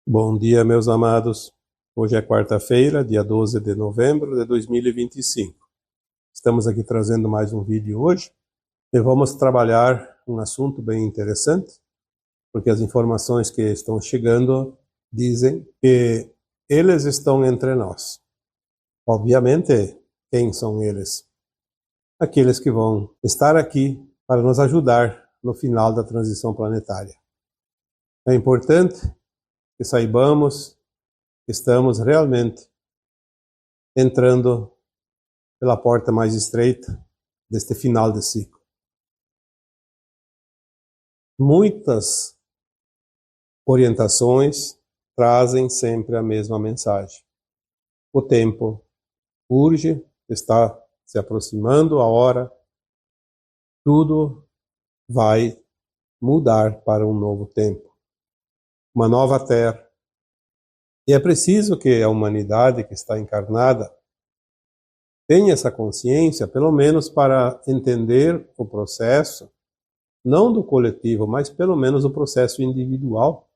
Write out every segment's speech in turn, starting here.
Bom dia, meus amados. Hoje é quarta-feira, dia 12 de novembro de 2025. Estamos aqui trazendo mais um vídeo hoje e vamos trabalhar um assunto bem interessante, porque as informações que estão chegando dizem que eles estão entre nós. Obviamente, quem são eles? Aqueles que vão estar aqui para nos ajudar no final da transição planetária. É importante que saibamos que estamos realmente entrando pela porta mais estreita deste final de ciclo. Muitas orientações trazem sempre a mesma mensagem. O tempo urge, está se aproximando a hora, tudo vai mudar para um novo tempo, uma nova terra. E é preciso que a humanidade que está encarnada tenha essa consciência, pelo menos para entender o processo, não do coletivo, mas pelo menos o processo individual.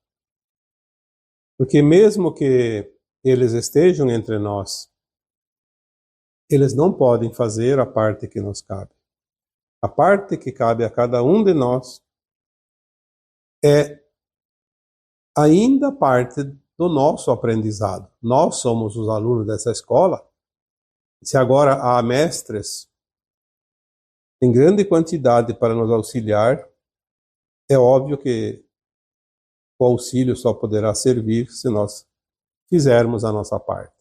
Porque mesmo que eles estejam entre nós, eles não podem fazer a parte que nos cabe. A parte que cabe a cada um de nós é ainda parte do nosso aprendizado. Nós somos os alunos dessa escola. Se agora há mestres em grande quantidade para nos auxiliar, é óbvio que o auxílio só poderá servir se nós fizermos a nossa parte.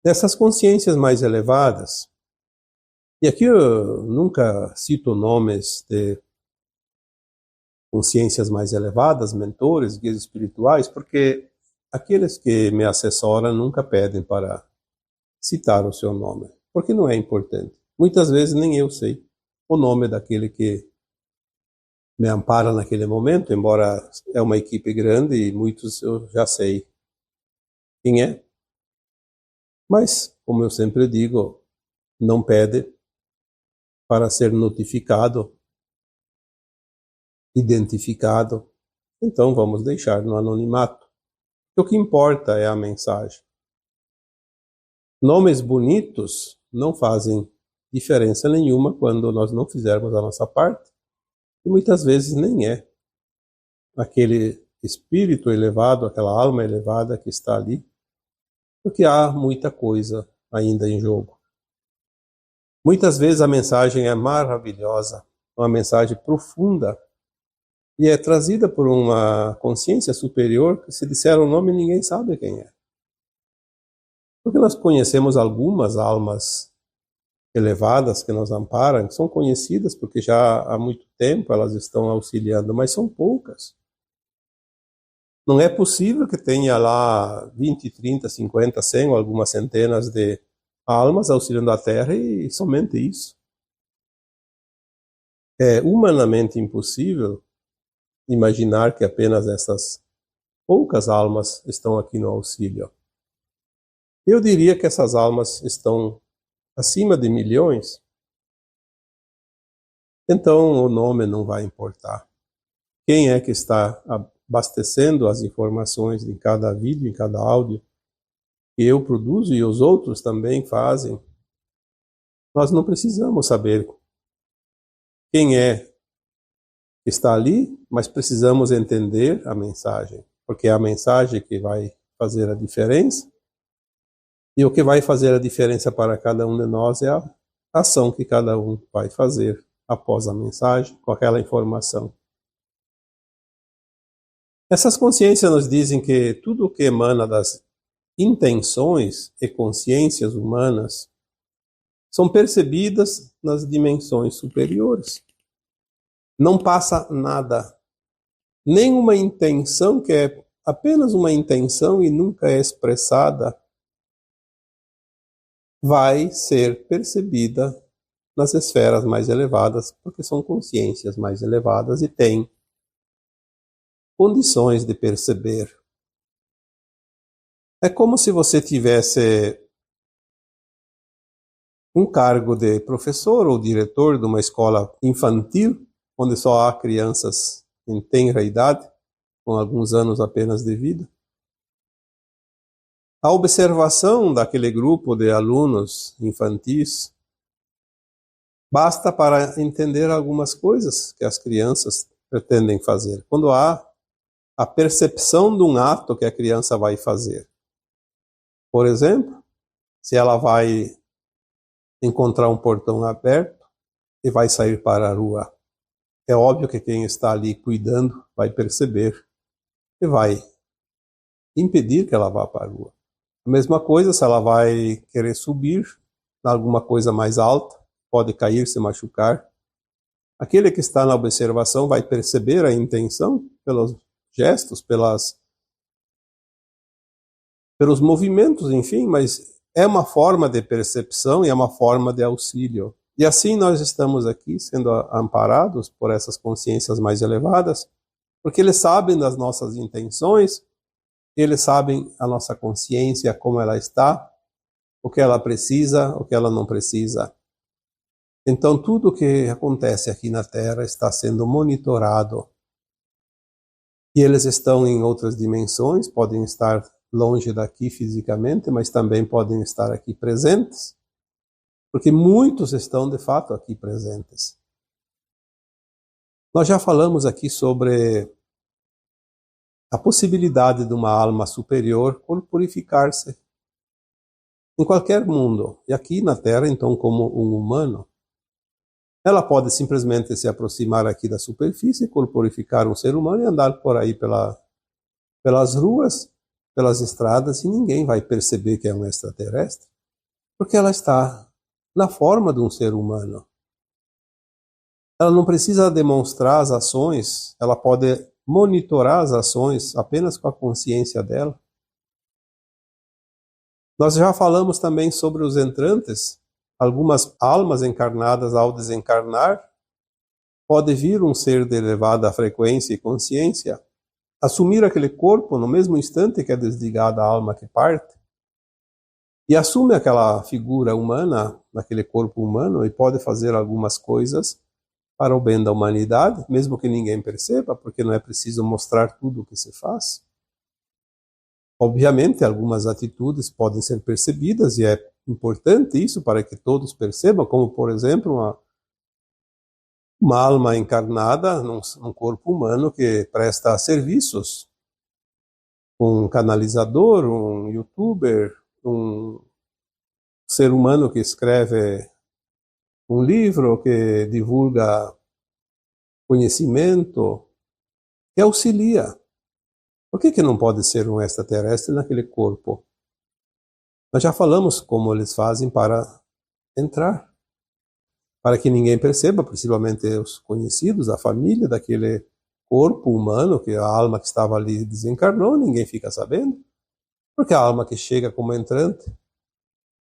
Dessas consciências mais elevadas, e aqui eu nunca cito nomes de consciências mais elevadas, mentores, guias espirituais, porque aqueles que me assessoram nunca pedem para citar o seu nome, porque não é importante. Muitas vezes nem eu sei o nome daquele que me ampara naquele momento, embora é uma equipe grande e muitos eu já sei quem é. Mas, como eu sempre digo, não pede para ser notificado, identificado, então vamos deixar no anonimato. O que importa é a mensagem. Nomes bonitos não fazem diferença nenhuma quando nós não fizermos a nossa parte, e muitas vezes nem é aquele espírito elevado, aquela alma elevada que está ali, porque há muita coisa ainda em jogo. Muitas vezes a mensagem é maravilhosa, uma mensagem profunda, e é trazida por uma consciência superior que, se disser o nome, ninguém sabe quem é. Porque nós conhecemos algumas almas elevadas que nos amparam, que são conhecidas porque já há muito tempo elas estão auxiliando, mas são poucas. Não é possível que tenha lá 20, 30, 50, 100 ou algumas centenas de almas auxiliando a Terra e somente isso. É humanamente impossível imaginar que apenas essas poucas almas estão aqui no auxílio. Eu diria que essas almas estão acima de milhões, então o nome não vai importar. Quem é que está abastecendo as informações em cada vídeo, em cada áudio que eu produzo e os outros também fazem? Nós não precisamos saber quem é que está ali, mas precisamos entender a mensagem, porque é a mensagem que vai fazer a diferença. E o que vai fazer a diferença para cada um de nós é a ação que cada um vai fazer após a mensagem, com aquela informação. Essas consciências nos dizem que tudo o que emana das intenções e consciências humanas são percebidas nas dimensões superiores. Não passa nada, nenhuma intenção que é apenas uma intenção e nunca é expressada, vai ser percebida nas esferas mais elevadas, porque são consciências mais elevadas e têm condições de perceber. É como se você tivesse um cargo de professor ou diretor de uma escola infantil, onde só há crianças em tenra idade, com alguns anos apenas de vida. A observação daquele grupo de alunos infantis basta para entender algumas coisas que as crianças pretendem fazer. Quando há a percepção de um ato que a criança vai fazer. Por exemplo, se ela vai encontrar um portão aberto e vai sair para a rua, é óbvio que quem está ali cuidando vai perceber e vai impedir que ela vá para a rua. A mesma coisa se ela vai querer subir em alguma coisa mais alta, pode cair, se machucar. Aquele que está na observação vai perceber a intenção pelos gestos, pelos movimentos, enfim, mas é uma forma de percepção e é uma forma de auxílio. E assim nós estamos aqui sendo amparados por essas consciências mais elevadas, porque eles sabem das nossas intenções, eles sabem a nossa consciência, como ela está, o que ela precisa, o que ela não precisa. Então tudo o que acontece aqui na Terra está sendo monitorado. E eles estão em outras dimensões, podem estar longe daqui fisicamente, mas também podem estar aqui presentes, porque muitos estão de fato aqui presentes. Nós já falamos aqui sobre a possibilidade de uma alma superior corporificar-se em qualquer mundo, e aqui na Terra, então, como um humano. Ela pode simplesmente se aproximar aqui da superfície, corporificar um ser humano e andar por aí pelas ruas, pelas estradas, e ninguém vai perceber que é um extraterrestre, porque ela está na forma de um ser humano. Ela não precisa demonstrar as ações, ela pode monitorar as ações apenas com a consciência dela. Nós já falamos também sobre os entrantes. Algumas almas encarnadas, ao desencarnar, pode vir um ser de elevada frequência e consciência, assumir aquele corpo no mesmo instante que é desligada a alma que parte, e assume aquela figura humana, naquele corpo humano, e pode fazer algumas coisas para o bem da humanidade, mesmo que ninguém perceba, porque não é preciso mostrar tudo o que se faz. Obviamente, algumas atitudes podem ser percebidas, e é importante isso para que todos percebam, como, por exemplo, uma alma encarnada num corpo humano que presta serviços. Um canalizador, um youtuber, um ser humano que escreve um livro, que divulga conhecimento, que auxilia. Por que não pode ser um extraterrestre naquele corpo? Nós já falamos como eles fazem para entrar, para que ninguém perceba, principalmente os conhecidos, a família daquele corpo humano, que a alma que estava ali desencarnou, ninguém fica sabendo, porque a alma que chega como entrante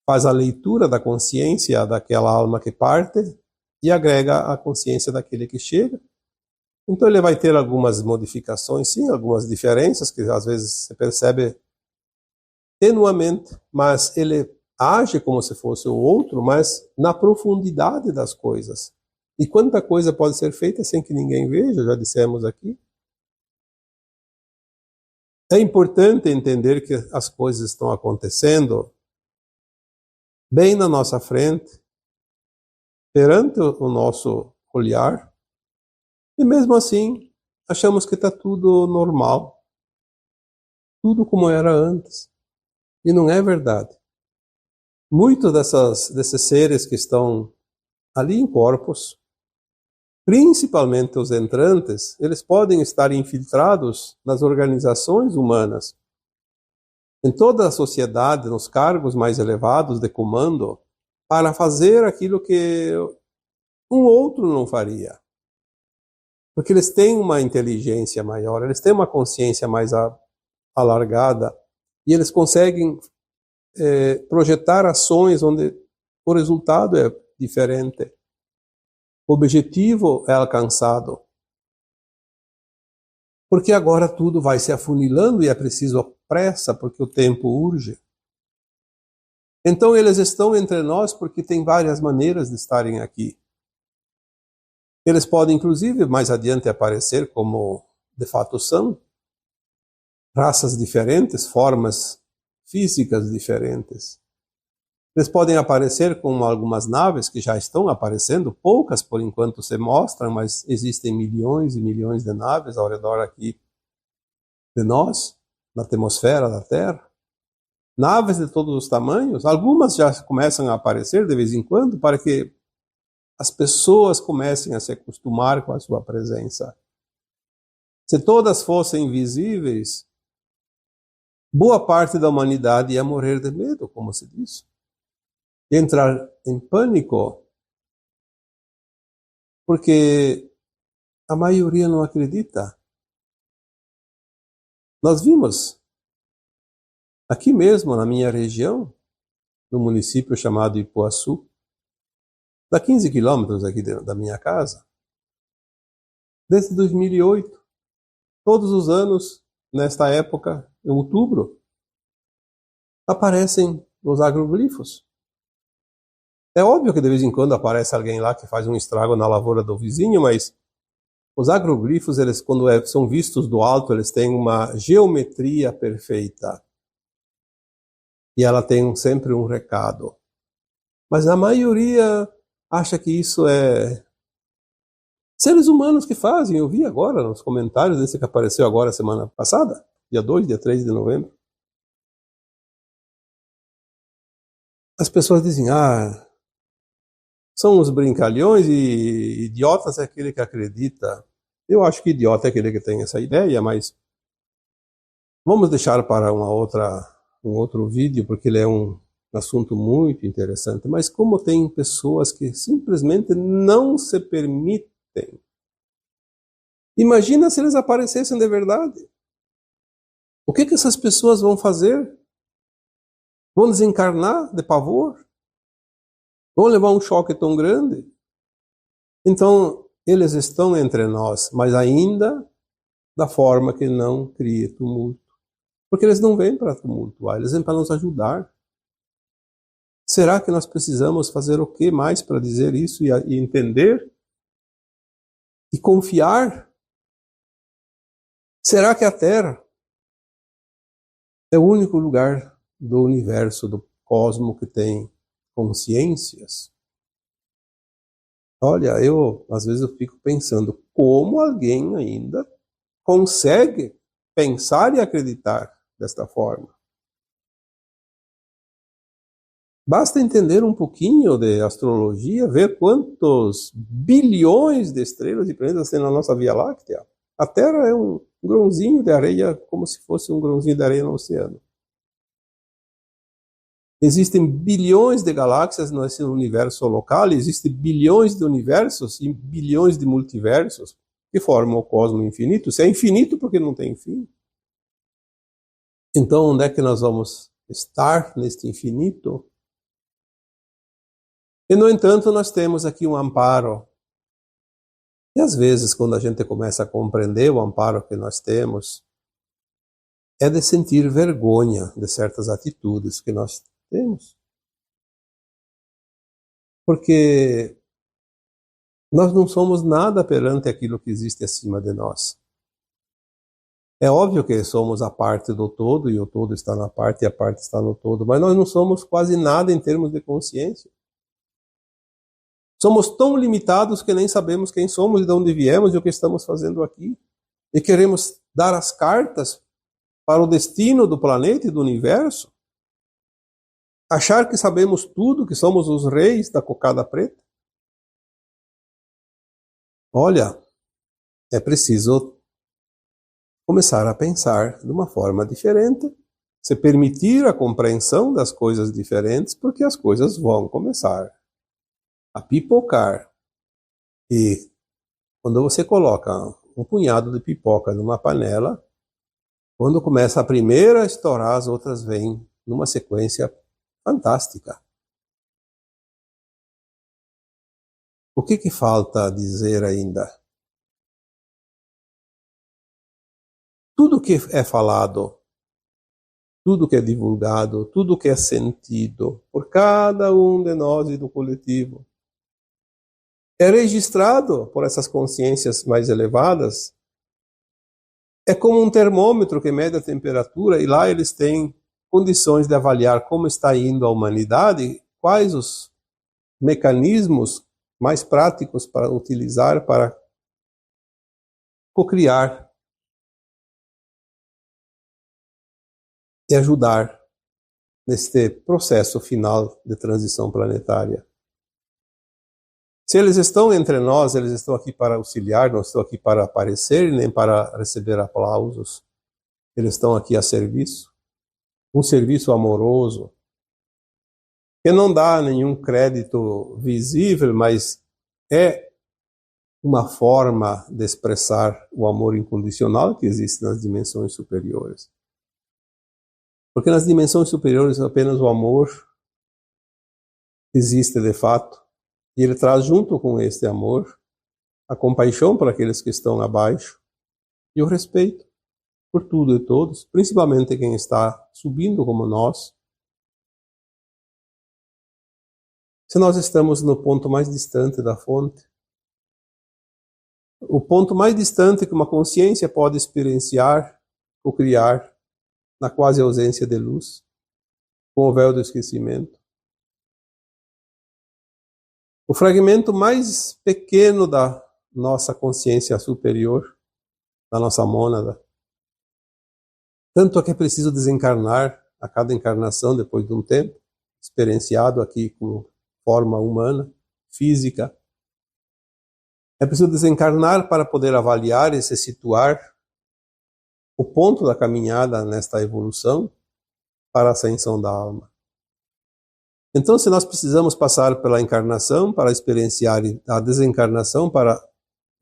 faz a leitura da consciência daquela alma que parte e agrega a consciência daquele que chega. Então ele vai ter algumas modificações, sim, algumas diferenças que às vezes se percebe tenuamente, mas ele age como se fosse o outro, mas na profundidade das coisas. E quanta coisa pode ser feita sem que ninguém veja, já dissemos aqui. É importante entender que as coisas estão acontecendo bem na nossa frente, perante o nosso olhar, e mesmo assim achamos que está tudo normal, tudo como era antes. E não é verdade. Muitos desses seres que estão ali em corpos, principalmente os entrantes, eles podem estar infiltrados nas organizações humanas, em toda a sociedade, nos cargos mais elevados de comando, para fazer aquilo que um outro não faria. Porque eles têm uma inteligência maior, eles têm uma consciência mais alargada, e eles conseguem projetar ações onde o resultado é diferente. O objetivo é alcançado. Porque agora tudo vai se afunilando e é preciso pressa, porque o tempo urge. Então eles estão entre nós porque tem várias maneiras de estarem aqui. Eles podem, inclusive, mais adiante aparecer como de fato são, raças diferentes, formas físicas diferentes. Eles podem aparecer com algumas naves que já estão aparecendo, poucas por enquanto se mostram, mas existem milhões e milhões de naves ao redor aqui de nós, na atmosfera da Terra. Naves de todos os tamanhos, algumas já começam a aparecer de vez em quando, para que as pessoas comecem a se acostumar com a sua presença. Se todas fossem visíveis, boa parte da humanidade ia morrer de medo, como se diz. Entrar em pânico, porque a maioria não acredita. Nós vimos, aqui mesmo na minha região, no município chamado Ipuaçu, dá 15 quilômetros aqui da minha casa, desde 2008, todos os anos, nesta época, em outubro, aparecem os agroglifos. É óbvio que de vez em quando aparece alguém lá que faz um estrago na lavoura do vizinho, mas os agroglifos, eles, quando são vistos do alto, eles têm uma geometria perfeita. E ela tem sempre um recado. Mas a maioria acha que isso é seres humanos que fazem. Eu vi agora nos comentários desse que apareceu agora semana passada, dia 2, dia 3 de novembro. As pessoas dizem, são os brincalhões e idiotas é aquele que acredita. Eu acho que idiota é aquele que tem essa ideia, mas vamos deixar para um outro vídeo, porque ele é um assunto muito interessante. Mas como tem pessoas que simplesmente não se permitem. Imagina se eles aparecessem de verdade. O que essas pessoas vão fazer? Vão desencarnar de pavor? Vão levar um choque tão grande? Então, eles estão entre nós, mas ainda da forma que não crie tumulto. Porque eles não vêm para tumultuar, eles vêm para nos ajudar. Será que nós precisamos fazer o que mais para dizer isso e entender? E confiar? Será que a Terra é o único lugar do universo, do cosmo que tem consciências? Olha, às vezes eu fico pensando como alguém ainda consegue pensar e acreditar desta forma. Basta entender um pouquinho de astrologia, ver quantos bilhões de estrelas e planetas tem na nossa Via Láctea. A Terra é um grãozinho de areia, como se fosse um grãozinho de areia no oceano. Existem bilhões de galáxias nesse universo local, existem bilhões de universos e bilhões de multiversos que formam o cosmos infinito. Se é infinito, porque não tem fim. Então, onde é que nós vamos estar neste infinito? E, no entanto, nós temos aqui um amparo. E, às vezes, quando a gente começa a compreender o amparo que nós temos, é de sentir vergonha de certas atitudes que nós temos. Porque nós não somos nada perante aquilo que existe acima de nós. É óbvio que somos a parte do todo, e o todo está na parte e a parte está no todo, mas nós não somos quase nada em termos de consciência. Somos tão limitados que nem sabemos quem somos e de onde viemos e o que estamos fazendo aqui. E queremos dar as cartas para o destino do planeta e do universo. Achar que sabemos tudo, que somos os reis da cocada preta. Olha, é preciso começar a pensar de uma forma diferente, se permitir a compreensão das coisas diferentes, porque as coisas vão começar a pipocar. E quando você coloca um punhado de pipoca numa panela, quando começa a primeira a estourar, as outras vêm numa sequência fantástica. O que falta dizer ainda? Tudo que é falado, tudo que é divulgado, tudo que é sentido por cada um de nós e do coletivo, é registrado por essas consciências mais elevadas. É como um termômetro que mede a temperatura, e lá eles têm condições de avaliar como está indo a humanidade, quais os mecanismos mais práticos para utilizar para cocriar e ajudar neste processo final de transição planetária. Se eles estão entre nós, eles estão aqui para auxiliar, não estão aqui para aparecer, nem para receber aplausos. Eles estão aqui a serviço, um serviço amoroso, que não dá nenhum crédito visível, mas é uma forma de expressar o amor incondicional que existe nas dimensões superiores. Porque nas dimensões superiores apenas o amor existe de fato, e ele traz junto com este amor a compaixão para aqueles que estão abaixo e o respeito por tudo e todos, principalmente quem está subindo como nós. Se nós estamos no ponto mais distante da fonte, o ponto mais distante que uma consciência pode experienciar ou criar na quase ausência de luz, com o véu do esquecimento. O fragmento mais pequeno da nossa consciência superior, da nossa mônada, tanto é que é preciso desencarnar a cada encarnação depois de um tempo, experienciado aqui com forma humana, física. É preciso desencarnar para poder avaliar e se situar o ponto da caminhada nesta evolução para a ascensão da alma. Então, se nós precisamos passar pela encarnação para experienciar a desencarnação, para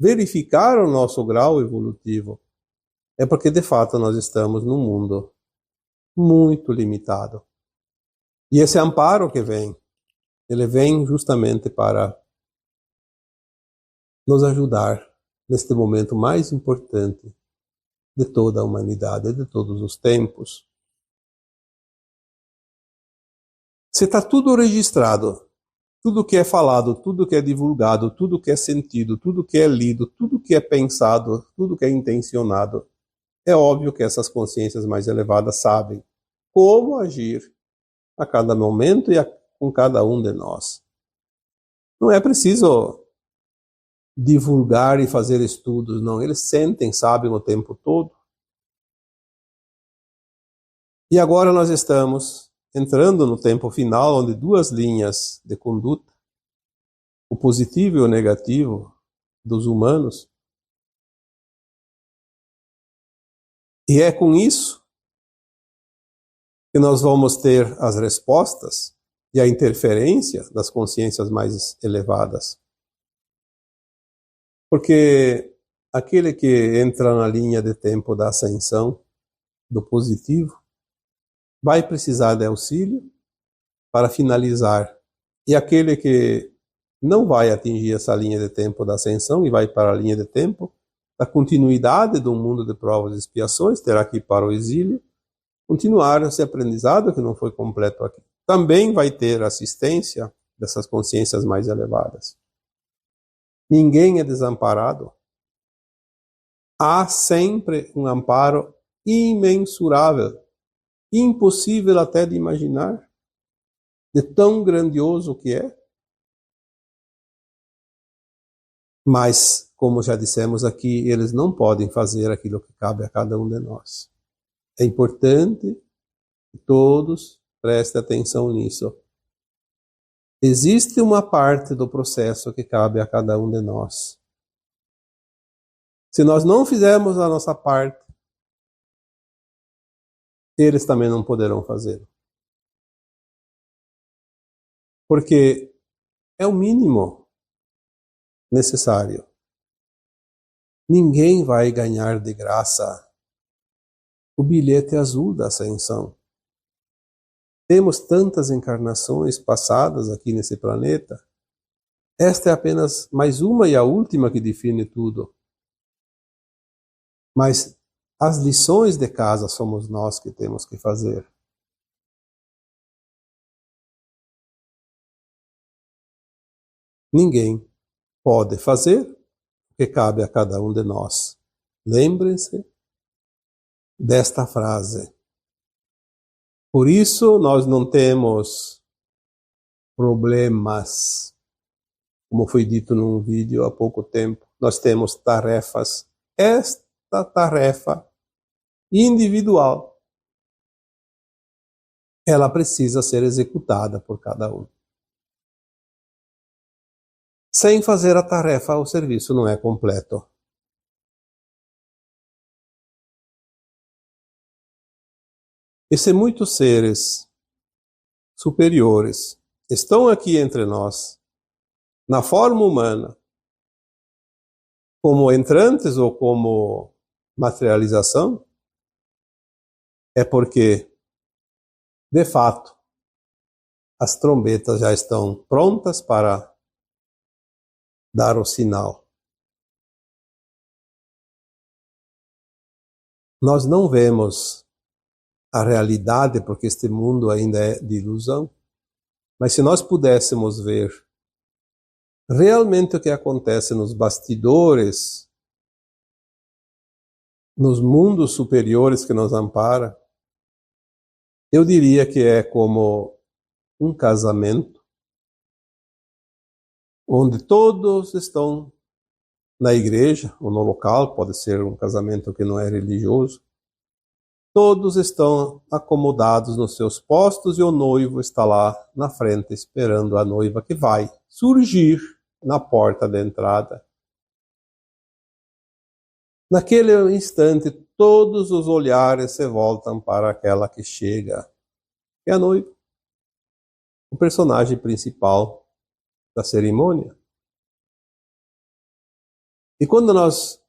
verificar o nosso grau evolutivo, é porque de fato nós estamos num mundo muito limitado. E esse amparo que vem, ele vem justamente para nos ajudar neste momento mais importante de toda a humanidade, de todos os tempos. Se está tudo registrado, tudo que é falado, tudo que é divulgado, tudo que é sentido, tudo que é lido, tudo que é pensado, tudo que é intencionado, é óbvio que essas consciências mais elevadas sabem como agir a cada momento e com cada um de nós. Não é preciso divulgar e fazer estudos, não. Eles sentem, sabem o tempo todo. E agora nós estamos entrando no tempo final, onde duas linhas de conduta, o positivo e o negativo dos humanos, e é com isso que nós vamos ter as respostas e a interferência das consciências mais elevadas. Porque aquele que entra na linha de tempo da ascensão, do positivo, vai precisar de auxílio para finalizar. E aquele que não vai atingir essa linha de tempo da ascensão e vai para a linha de tempo da continuidade do mundo de provas e expiações, terá que ir para o exílio, continuar esse aprendizado que não foi completo aqui. Também vai ter assistência dessas consciências mais elevadas. Ninguém é desamparado. Há sempre um amparo imensurável, impossível até de imaginar, de tão grandioso que é. Mas, como já dissemos aqui, eles não podem fazer aquilo que cabe a cada um de nós. É importante que todos prestem atenção nisso. Existe uma parte do processo que cabe a cada um de nós. Se nós não fizermos a nossa parte, eles também não poderão fazer. Porque é o mínimo necessário. Ninguém vai ganhar de graça o bilhete azul da ascensão. Temos tantas encarnações passadas aqui nesse planeta. Esta é apenas mais uma e a última que define tudo. Mas as lições de casa somos nós que temos que fazer. Ninguém pode fazer o que cabe a cada um de nós. Lembrem-se desta frase. Por isso nós não temos problemas, como foi dito num vídeo há pouco tempo. Nós temos tarefas. Esta tarefa individual, ela precisa ser executada por cada um. Sem fazer a tarefa, o serviço não é completo. E se muitos seres superiores estão aqui entre nós, na forma humana, como entrantes ou como materialização, é porque, de fato, as trombetas já estão prontas para dar o sinal. Nós não vemos a realidade, porque este mundo ainda é de ilusão, mas se nós pudéssemos ver realmente o que acontece nos bastidores, nos mundos superiores que nos amparam, eu diria que é como um casamento, onde todos estão na igreja ou no local, pode ser um casamento que não é religioso, todos estão acomodados nos seus postos e o noivo está lá na frente esperando a noiva que vai surgir na porta da entrada. Naquele instante, todos os olhares se voltam para aquela que chega, que é a noiva, o personagem principal da cerimônia. E quando nós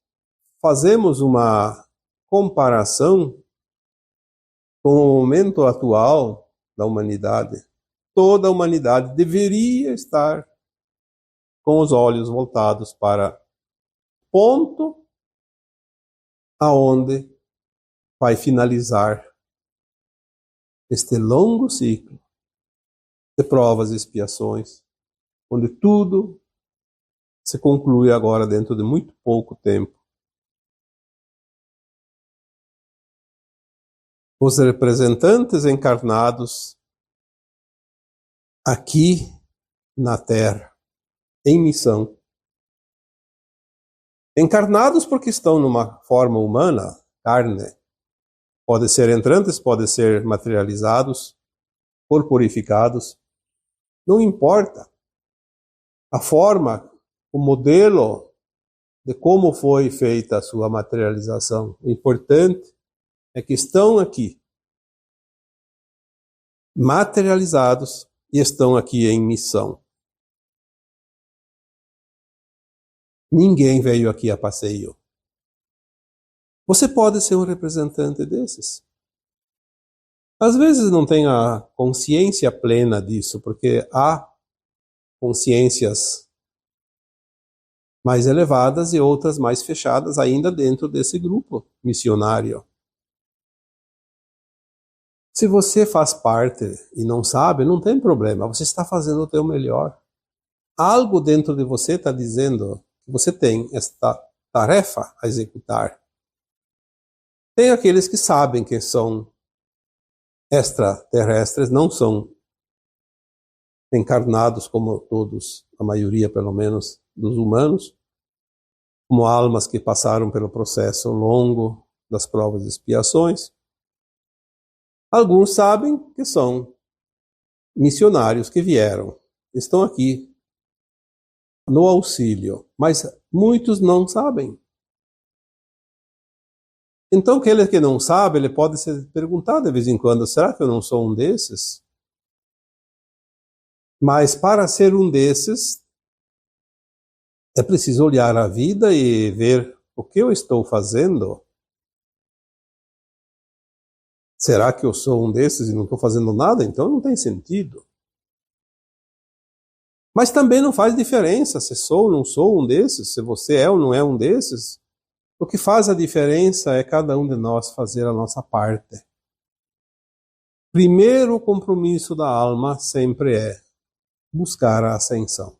fazemos uma comparação com o momento atual da humanidade, toda a humanidade deveria estar com os olhos voltados para o ponto aonde vai finalizar este longo ciclo de provas e expiações, onde tudo se conclui agora dentro de muito pouco tempo. Os representantes encarnados aqui na Terra, em missão. Encarnados porque estão numa forma humana, carne. Pode ser entrantes, pode ser materializados, corporificados. Não importa. A forma, o modelo de como foi feita a sua materialização. O importante é que estão aqui, materializados, e estão aqui em missão. Ninguém veio aqui a passeio. Você pode ser um representante desses. Às vezes não tem a consciência plena disso, porque há consciências mais elevadas e outras mais fechadas ainda dentro desse grupo missionário. Se você faz parte e não sabe, não tem problema, você está fazendo o teu melhor. Algo dentro de você está dizendo que você tem esta tarefa a executar. Tem aqueles que sabem que são extraterrestres, não são encarnados como todos, a maioria pelo menos dos humanos, como almas que passaram pelo processo longo das provas e expiações. Alguns sabem que são missionários que vieram, estão aqui no auxílio, mas muitos não sabem. Então, aquele que não sabe, ele pode se perguntar de vez em quando, será que eu não sou um desses? Mas para ser um desses, é preciso olhar a vida e ver o que eu estou fazendo. Será que eu sou um desses e não estou fazendo nada? Então não tem sentido. Mas também não faz diferença se sou ou não sou um desses, se você é ou não é um desses. O que faz a diferença é cada um de nós fazer a nossa parte. Primeiro compromisso da alma sempre é buscar a ascensão.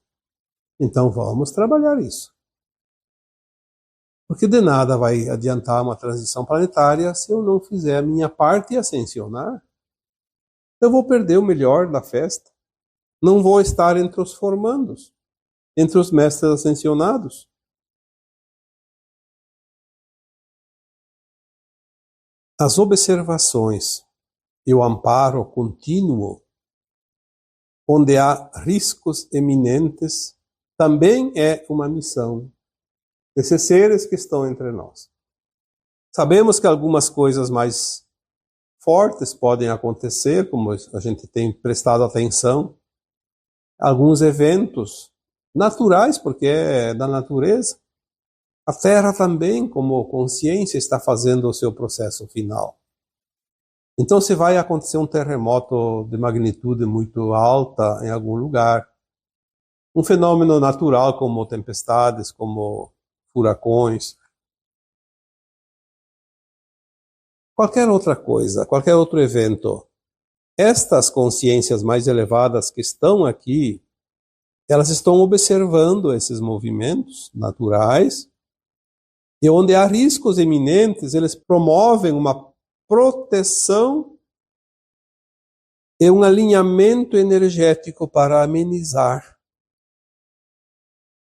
Então vamos trabalhar isso. Porque de nada vai adiantar uma transição planetária se eu não fizer a minha parte e ascensionar. Eu vou perder o melhor da festa. Não vou estar entre os formandos, entre os mestres ascensionados. As observações e o amparo contínuo, onde há riscos eminentes, também é uma missão desses seres que estão entre nós. Sabemos que algumas coisas mais fortes podem acontecer, como a gente tem prestado atenção, alguns eventos naturais, porque é da natureza. A Terra também, como consciência, está fazendo o seu processo final. Então, se vai acontecer um terremoto de magnitude muito alta em algum lugar, um fenômeno natural como tempestades, como furacões, qualquer outra coisa, qualquer outro evento, estas consciências mais elevadas que estão aqui, elas estão observando esses movimentos naturais, e onde há riscos iminentes, eles promovem uma proteção e um alinhamento energético para amenizar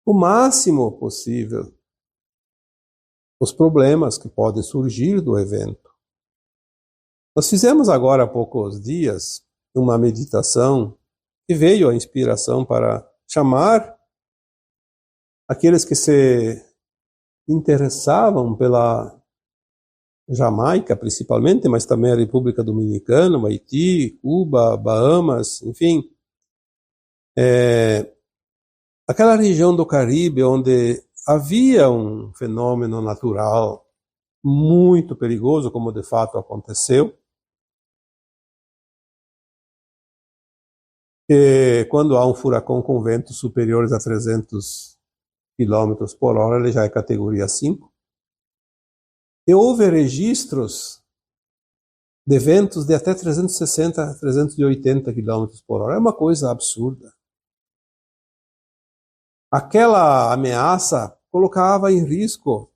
o máximo possível os problemas que podem surgir do evento. Nós fizemos agora há poucos dias uma meditação que veio a inspiração para chamar aqueles que se interessavam pela Jamaica, principalmente, mas também a República Dominicana, o Haiti, Cuba, Bahamas, enfim. Aquela região do Caribe onde havia um fenômeno natural muito perigoso, como de fato aconteceu, que quando há um furacão com ventos superiores a 300 km por hora, ele já é categoria 5. E houve registros de ventos de até 360, 380 km por hora. É uma coisa absurda. Aquela ameaça colocava em risco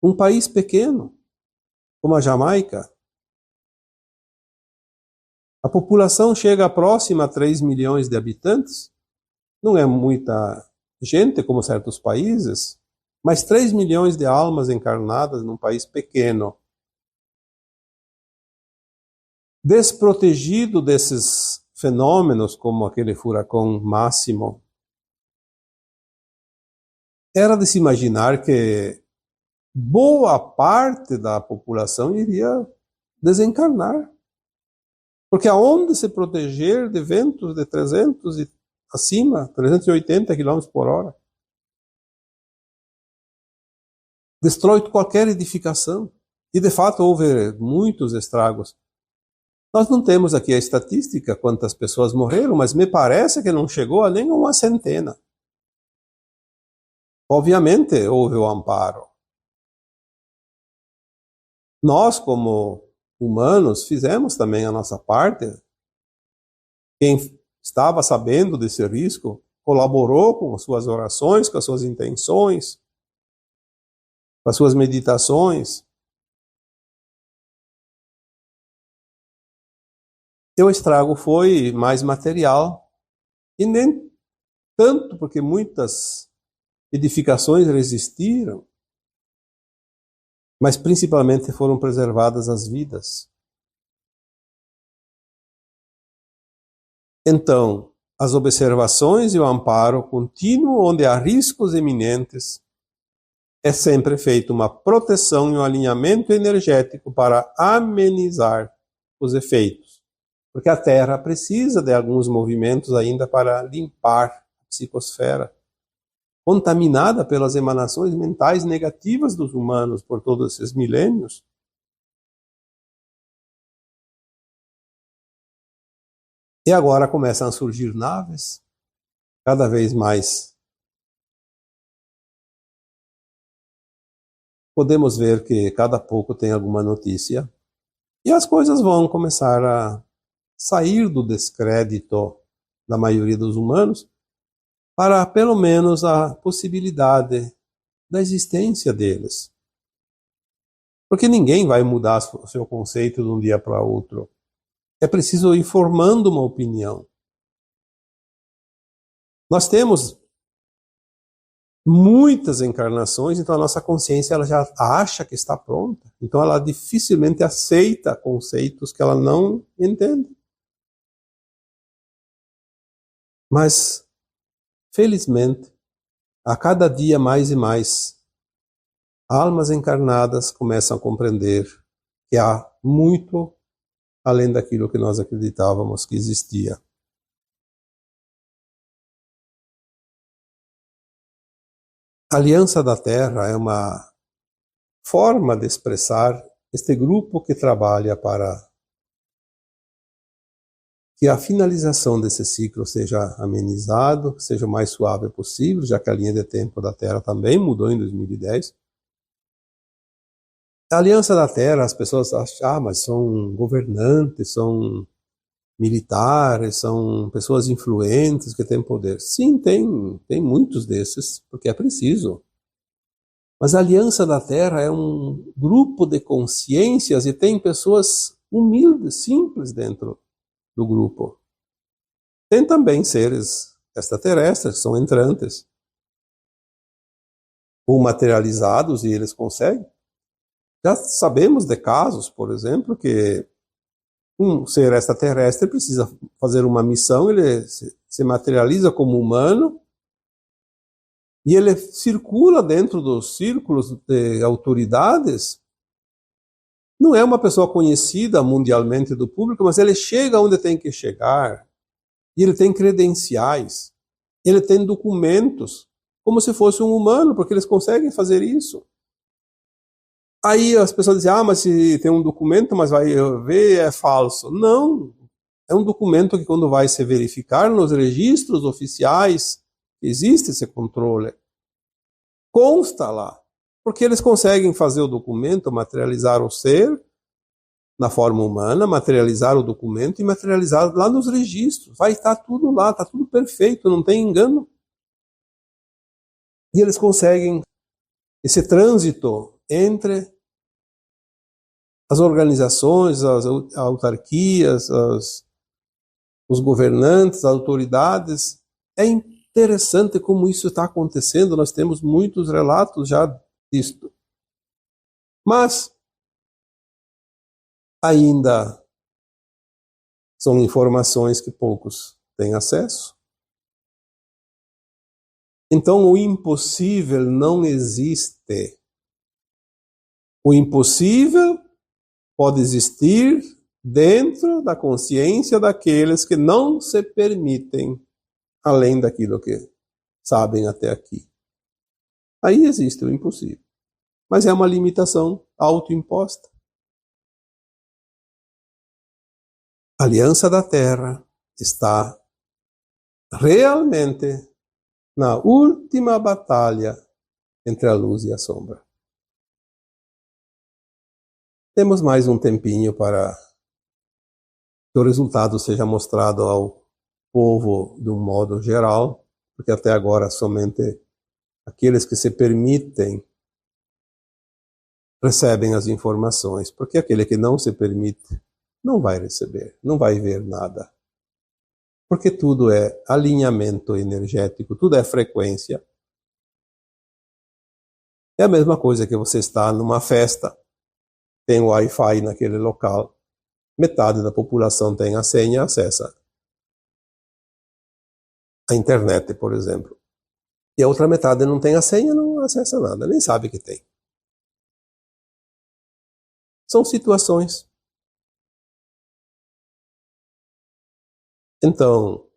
um país pequeno, como a Jamaica. A população chega próxima a 3 milhões de habitantes. Não é muita gente, como certos países, mas 3 milhões de almas encarnadas num país pequeno. Desprotegido desses fenômenos, como aquele furacão Máximo, era de se imaginar que boa parte da população iria desencarnar. Porque aonde se proteger de ventos de 300 e acima, 380 km por hora, destrói qualquer edificação. E de fato houve muitos estragos. Nós não temos aqui a estatística quantas pessoas morreram, mas me parece que não chegou a nem uma centena. Obviamente houve o amparo. Nós, como humanos, fizemos também a nossa parte. Quem estava sabendo desse risco colaborou com as suas orações, com as suas intenções, com as suas meditações. E o estrago foi mais material, e nem tanto porque muitas edificações resistiram, mas principalmente foram preservadas as vidas. Então, as observações e o amparo contínuo onde há riscos eminentes, é sempre feita uma proteção e um alinhamento energético para amenizar os efeitos. Porque a Terra precisa de alguns movimentos ainda para limpar a psicosfera, contaminada pelas emanações mentais negativas dos humanos por todos esses milênios. E agora começam a surgir naves, cada vez mais. Podemos ver que cada pouco tem alguma notícia. E as coisas vão começar a sair do descrédito da maioria dos humanos para pelo menos a possibilidade da existência deles. Porque ninguém vai mudar o seu conceito de um dia para outro. É preciso ir formando uma opinião. Nós temos muitas encarnações, então a nossa consciência ela já acha que está pronta. Então ela dificilmente aceita conceitos que ela não entende. Mas, felizmente, a cada dia mais e mais, almas encarnadas começam a compreender que há muito além daquilo que nós acreditávamos que existia. A Aliança da Terra é uma forma de expressar este grupo que trabalha para que a finalização desse ciclo seja amenizado, seja o mais suave possível, já que a linha de tempo da Terra também mudou em 2010. A Aliança da Terra, as pessoas acham, mas são governantes, são militares, são pessoas influentes que têm poder. Sim, tem muitos desses, porque é preciso. Mas a Aliança da Terra é um grupo de consciências e tem pessoas humildes, simples dentro do grupo. Tem também seres extraterrestres, que são entrantes, ou materializados, e eles conseguem. Já sabemos de casos, por exemplo, que um ser extraterrestre precisa fazer uma missão, ele se materializa como humano, e ele circula dentro dos círculos de autoridades. Não é uma pessoa conhecida mundialmente do público, mas ele chega onde tem que chegar, e ele tem credenciais, ele tem documentos, como se fosse um humano, porque eles conseguem fazer isso. Aí as pessoas dizem, mas se tem um documento, mas vai ver, é falso. Não, é um documento que quando vai se verificar nos registros oficiais, existe esse controle. Consta lá, porque eles conseguem fazer o documento, materializar o ser na forma humana, materializar o documento e materializar lá nos registros. Vai estar tudo lá, está tudo perfeito, não tem engano. E eles conseguem esse trânsito entre as organizações, as autarquias, os governantes, as autoridades. É interessante como isso está acontecendo, nós temos muitos relatos já disto. Mas ainda são informações que poucos têm acesso. Então o impossível não existe. O impossível pode existir dentro da consciência daqueles que não se permitem além daquilo que sabem até aqui. Aí existe o impossível. Mas é uma limitação autoimposta. A Aliança da Terra está realmente na última batalha entre a luz e a sombra. Temos mais um tempinho para que o resultado seja mostrado ao povo de um modo geral, porque até agora somente aqueles que se permitem recebem as informações, porque aquele que não se permite não vai receber, não vai ver nada. Porque tudo é alinhamento energético, tudo é frequência. É a mesma coisa que você está numa festa, tem Wi-Fi naquele local, metade da população tem a senha, acessa a internet, por exemplo. E a outra metade não tem a senha, não acessa nada, nem sabe que tem. São situações. Então,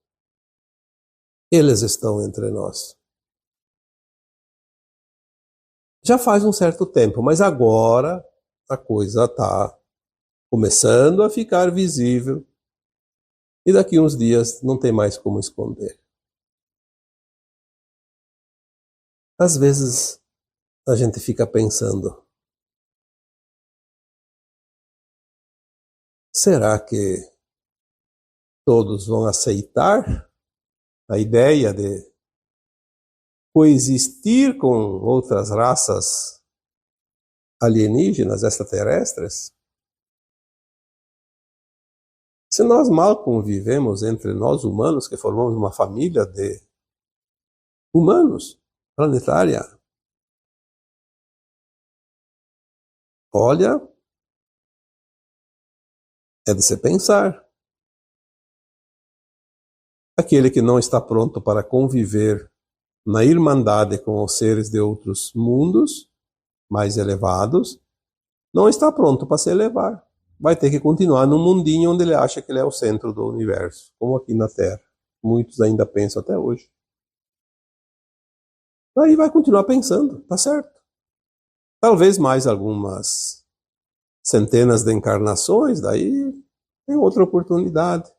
eles estão entre nós. Já faz um certo tempo, mas agora a coisa está começando a ficar visível e daqui uns dias não tem mais como esconder. Às vezes a gente fica pensando, será que todos vão aceitar a ideia de coexistir com outras raças alienígenas, extraterrestres, se nós mal convivemos entre nós humanos, que formamos uma família de humanos planetária, olha, é de se pensar. Aquele que não está pronto para conviver na irmandade com os seres de outros mundos mais elevados, não está pronto para se elevar. Vai ter que continuar num mundinho onde ele acha que ele é o centro do universo, como aqui na Terra. Muitos ainda pensam até hoje. Aí vai continuar pensando, tá certo. Talvez mais algumas centenas de encarnações, daí tem outra oportunidade.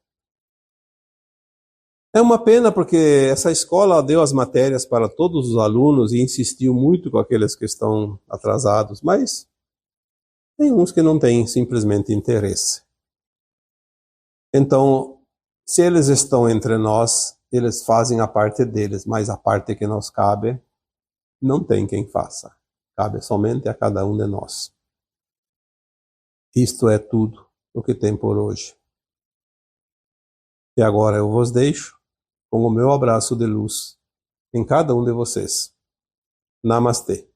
É uma pena porque essa escola deu as matérias para todos os alunos e insistiu muito com aqueles que estão atrasados, mas tem uns que não têm simplesmente interesse. Então, se eles estão entre nós, eles fazem a parte deles, mas a parte que nos cabe, não tem quem faça. Cabe somente a cada um de nós. Isto é tudo o que tem por hoje. E agora eu vos deixo com o meu abraço de luz em cada um de vocês. Namastê.